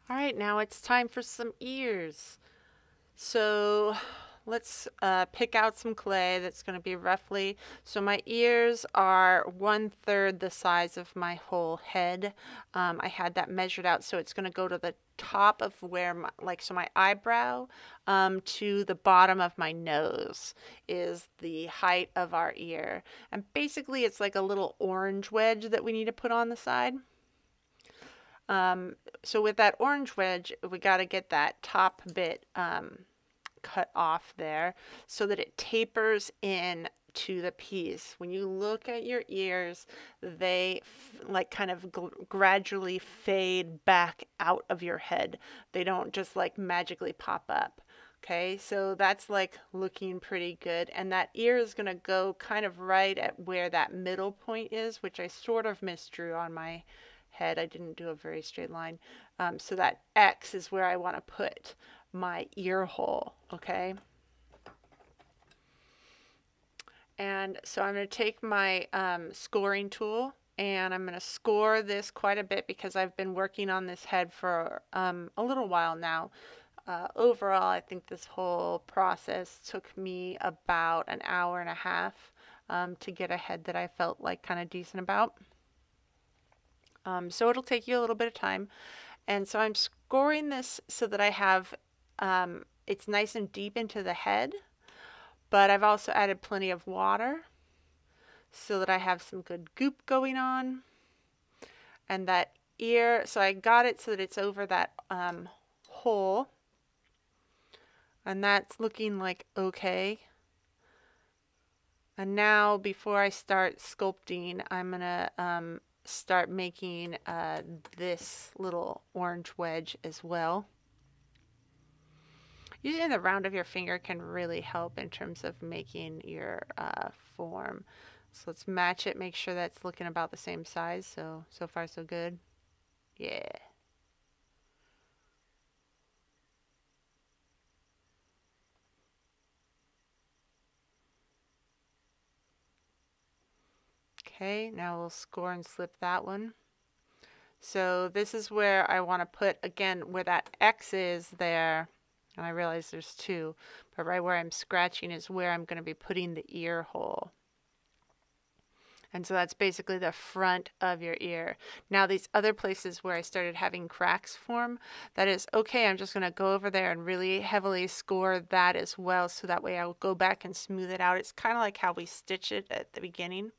All right, now it's time for some ears. So let's pick out some clay that's going to be roughly, so my ears are 1/3 the size of my whole head. I had that measured out, so it's going to go to the top of where my, so my eyebrow to the bottom of my nose is the height of our ear. And basically it's like a little orange wedge that we need to put on the side. So with that orange wedge, we got to get that top bit cut off there so that it tapers in to the piece. When you look at your ears, they like kind of gradually fade back out of your head. They don't just like magically pop up. Okay, so that's like looking pretty good. And that ear is going to go kind of right at where that middle point is, which I sort of misdrew on my head. I didn't do a very straight line. So that X is where I want to put my ear hole, okay? And so I'm going to take my scoring tool and I'm going to score this quite a bit because I've been working on this head for a little while now. Overall, I think this whole process took me about an hour and a half to get a head that I felt like kind of decent about. So it'll take you a little bit of time. And so I'm scoring this so that I have, it's nice and deep into the head, but I've also added plenty of water so that I have some good goop going on. And that ear, so I got it so that it's over that hole. And that's looking like okay. And now before I start sculpting, I'm going to start making this little orange wedge as well. Using the round of your finger can really help in terms of making your form. So let's match it, make sure that's looking about the same size. So far so good. Yeah. Okay, now we'll score and slip that one. So this is where I want to put, again, where that X is there, and I realize there's two, but right where I'm scratching is where I'm going to be putting the ear hole. And so that's basically the front of your ear. Now these other places where I started having cracks form, that is okay, I'm just going to go over there and really heavily score that as well, so that way I'll go back and smooth it out. It's kind of like how we stitch it at the beginning.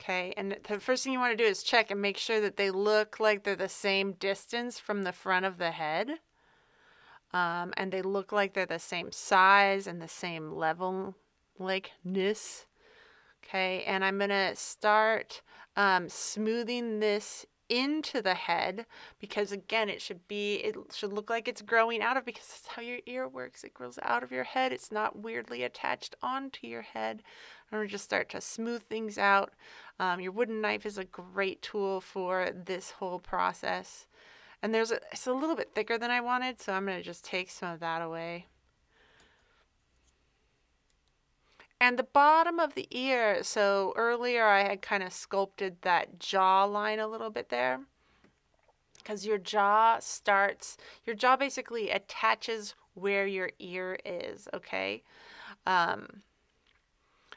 Okay, and the first thing you want to do is check and make sure that they look like they're the same distance from the front of the head. And they look like they're the same size and the same level likeness. Okay, and I'm going to start smoothing this into the head because, again, it should look like it's growing out of, because that's how your ear works. It grows out of your head. It's not weirdly attached onto your head. I'm going to just start to smooth things out. Your wooden knife is a great tool for this whole process. And it's a little bit thicker than I wanted, so I'm going to just take some of that away. And the bottom of the ear, so earlier I had kind of sculpted that jaw line a little bit there, because your jaw basically attaches where your ear is, okay?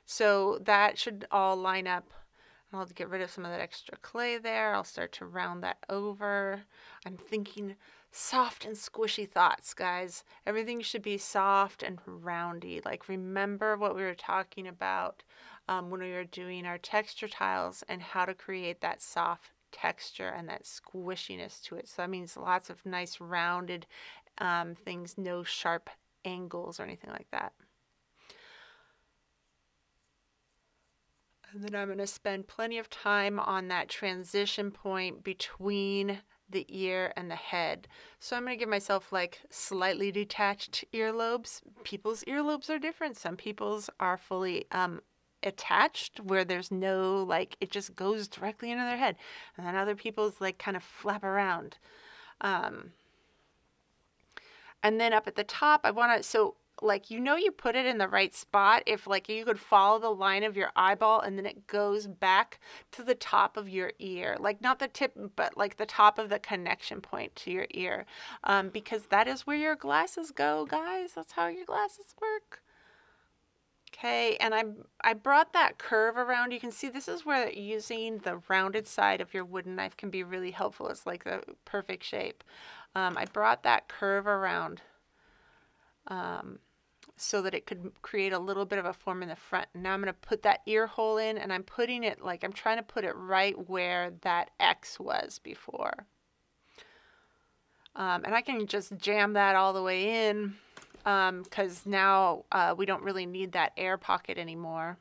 So that should all line up. I'll get rid of some of that extra clay there. I'll start to round that over. I'm thinking soft and squishy thoughts, guys. Everything should be soft and roundy. Like, remember what we were talking about when we were doing our texture tiles and how to create that soft texture and that squishiness to it. So that means lots of nice rounded things, no sharp angles or anything like that. And then I'm going to spend plenty of time on that transition point between the ear and the head. So I'm going to give myself like slightly detached earlobes. People's earlobes are different. Some people's are fully attached, where there's no, like, it just goes directly into their head. And then other people's like kind of flap around. And then up at the top, I want to, so like, you know, you put it in the right spot if like you could follow the line of your eyeball and then it goes back to the top of your ear, like not the tip, but like the top of the connection point to your ear, because that is where your glasses go, guys. That's how your glasses work. Okay, and I brought that curve around. You can see this is where using the rounded side of your wooden knife can be really helpful. It's like the perfect shape. I brought that curve around so that it could create a little bit of a form in the front. Now I'm going to put that ear hole in, and I'm putting it like I'm trying to put it right where that X was before. And I can just jam that all the way in because now we don't really need that air pocket anymore.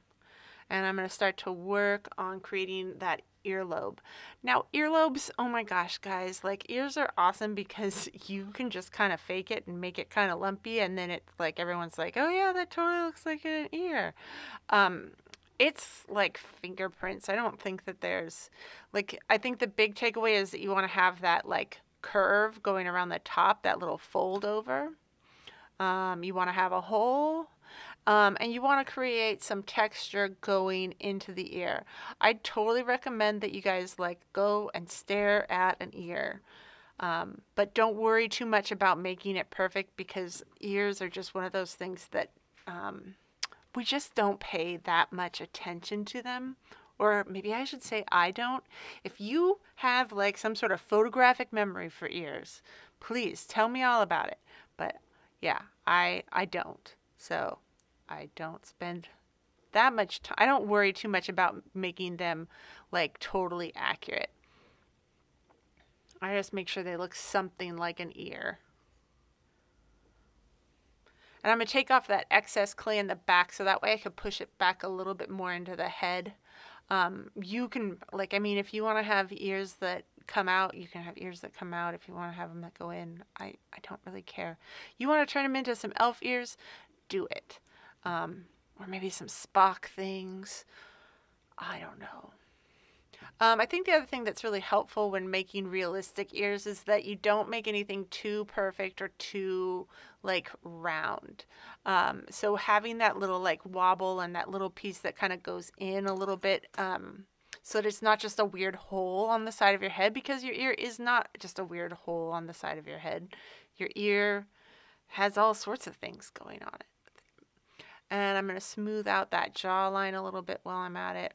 And I'm going to start to work on creating that earlobe. Now, earlobes, oh my gosh, guys, like ears are awesome because you can just kind of fake it and make it kind of lumpy, and then it's like everyone's like, oh yeah, that totally looks like an ear. It's like fingerprints. I don't think that there's like, I think the big takeaway is that you want to have that like curve going around the top, that little fold over. You want to have a hole. And you want to create some texture going into the ear. I totally recommend that you guys like go and stare at an ear. But don't worry too much about making it perfect because ears are just one of those things that we just don't pay that much attention to them. Or maybe I should say I don't. If you have like some sort of photographic memory for ears, please tell me all about it. But yeah, I don't. So I don't spend that much time. I don't worry too much about making them like totally accurate. I just make sure they look something like an ear. And I'm going to take off that excess clay in the back so that way I can push it back a little bit more into the head. You can, like, I mean, if you want to have ears that come out, you can have ears that come out. If you want to have them that go in, I don't really care. You want to turn them into some elf ears, do it. Or maybe some Spock things. I don't know. I think the other thing that's really helpful when making realistic ears is that you don't make anything too perfect or too like round. So having that little like wobble and that little piece that kind of goes in a little bit so that it's not just a weird hole on the side of your head, because your ear is not just a weird hole on the side of your head. Your ear has all sorts of things going on it. And I'm going to smooth out that jawline a little bit while I'm at it.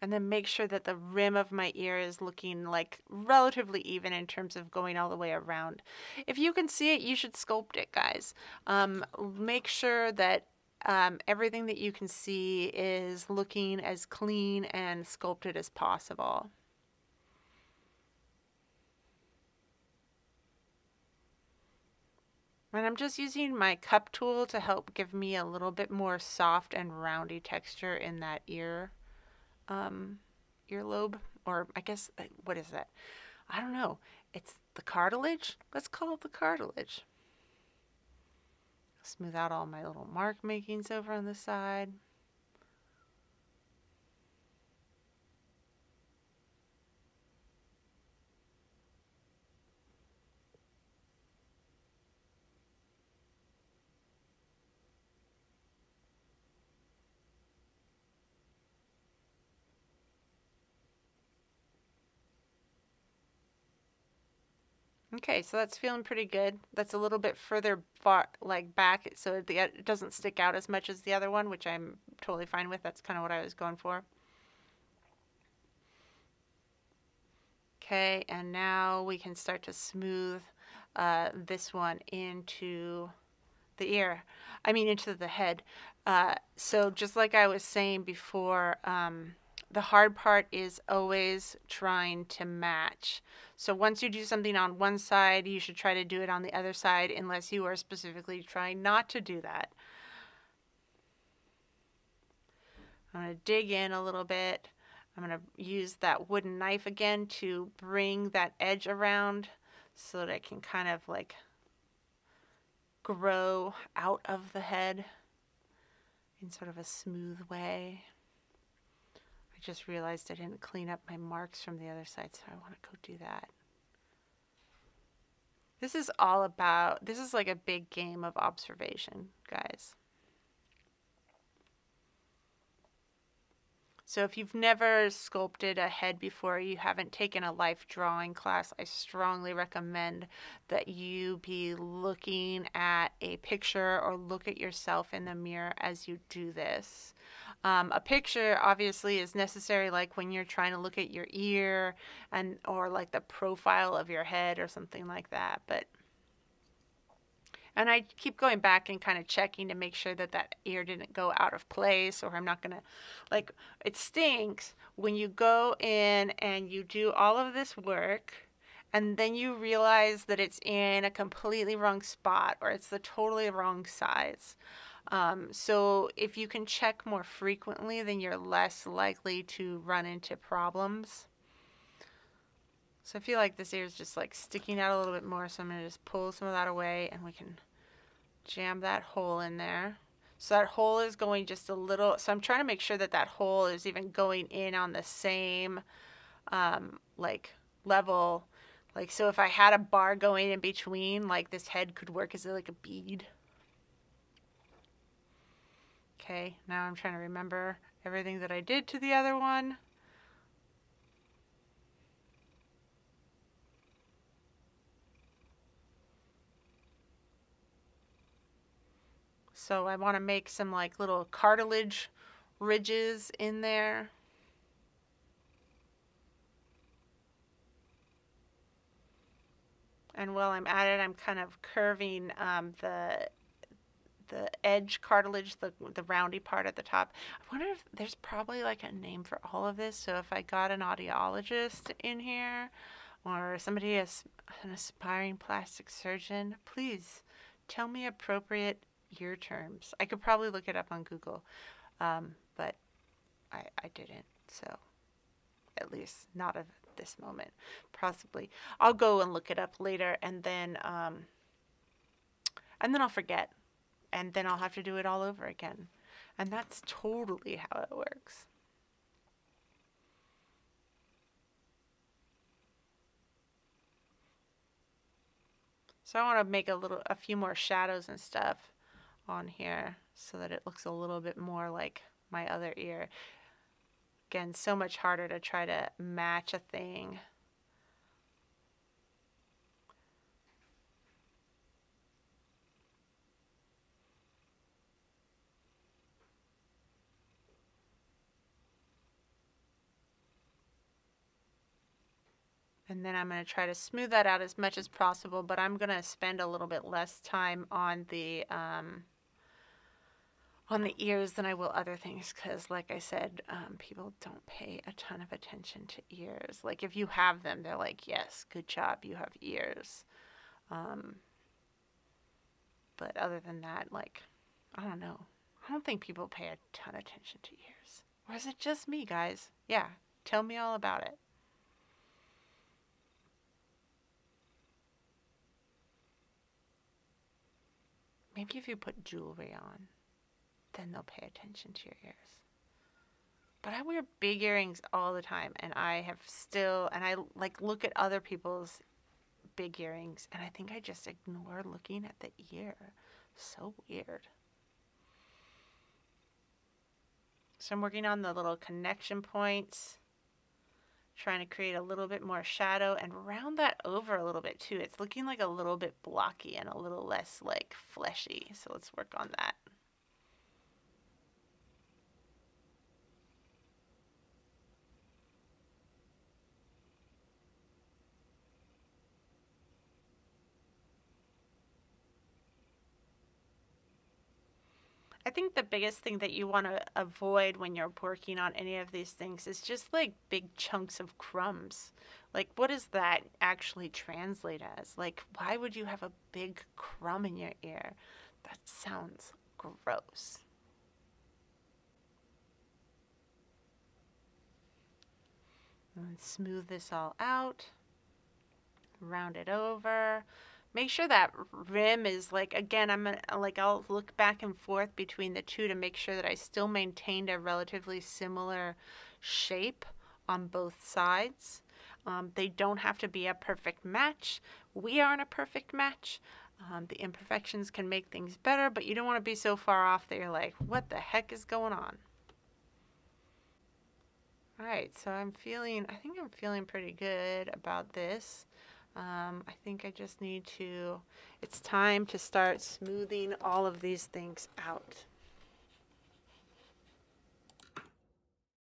And then make sure that the rim of my ear is looking like relatively even in terms of going all the way around. If you can see it, you should sculpt it, guys. Make sure that everything that you can see is looking as clean and sculpted as possible. And I'm just using my cup tool to help give me a little bit more soft and roundy texture in that earlobe, or I guess, what is that? I don't know. It's the cartilage? Let's call it the cartilage. Smooth out all my little mark makings over on the side. Okay, so that's feeling pretty good. That's a little bit further far, like back, so it doesn't stick out as much as the other one, which I'm totally fine with. That's kind of what I was going for. Okay, and now we can start to smooth this one into the ear. I mean, into the head. So just like I was saying before, the hard part is always trying to match. So once you do something on one side, you should try to do it on the other side unless you are specifically trying not to do that. I'm going to dig in a little bit. I'm going to use that wooden knife again to bring that edge around so that I can kind of like grow out of the head in sort of a smooth way. I just realized I didn't clean up my marks from the other side, so I want to go do that. This is all about, this is like a big game of observation, guys. So if you've never sculpted a head before, you haven't taken a life drawing class, I strongly recommend that you be looking at a picture or look at yourself in the mirror as you do this. A picture obviously is necessary, like when you're trying to look at your ear and or like the profile of your head or something like that. And I keep going back and kind of checking to make sure that that ear didn't go out of place, or I'm not going to, like, it stinks when you go in and you do all of this work and then you realize that it's in a completely wrong spot or it's the totally wrong size. So if you can check more frequently, then you're less likely to run into problems. So I feel like this ear is just like sticking out a little bit more, so I'm going to just pull some of that away and we can jam that hole in there. So that hole is going just a little, so I'm trying to make sure that that hole is even going in on the same like level. Like, so if I had a bar going in between, like this head could work as like a bead. Okay, now I'm trying to remember everything that I did to the other one. So I want to make some like little cartilage ridges in there. And while I'm at it, I'm kind of curving the edge cartilage, the roundy part at the top. I wonder if there's probably like a name for all of this. So if I got an audiologist in here or somebody is an aspiring plastic surgeon, please tell me appropriate ear terms. I could probably look it up on Google, but I didn't. So at least not at this moment. Possibly I'll go and look it up later, and then I'll forget. And then I'll have to do it all over again. And that's totally how it works. So I want to make a few more shadows and stuff on here so that it looks a little bit more like my other ear. Again, so much harder to try to match a thing. And then I'm going to try to smooth that out as much as possible, but I'm going to spend a little bit less time on the ears than I will other things, because like I said, people don't pay a ton of attention to ears. Like if you have them, they're like, yes, good job, you have ears. But other than that, like, I don't know. I don't think people pay a ton of attention to ears. Or is it just me, guys? Yeah, tell me all about it. Maybe if you put jewelry on, then they'll pay attention to your ears. But I wear big earrings all the time, and I like look at other people's big earrings, and I think I just ignore looking at the ear. So weird. So I'm working on the little connection points, trying to create a little bit more shadow and round that over a little bit too. It's looking like a little bit blocky and a little less like fleshy. So let's work on that. I think the biggest thing that you want to avoid when you're working on any of these things is just like big chunks of crumbs. Like, what does that actually translate as? Like, why would you have a big crumb in your ear? That sounds gross. And smooth this all out. Round it over. Make sure that rim is like, again, I'll look back and forth between the two to make sure that I still maintained a relatively similar shape on both sides. They don't have to be a perfect match. We aren't a perfect match. The imperfections can make things better, but you don't want to be so far off that you're like, what the heck is going on? All right, so I think I'm feeling pretty good about this. I think I just need to, it's time to start smoothing all of these things out.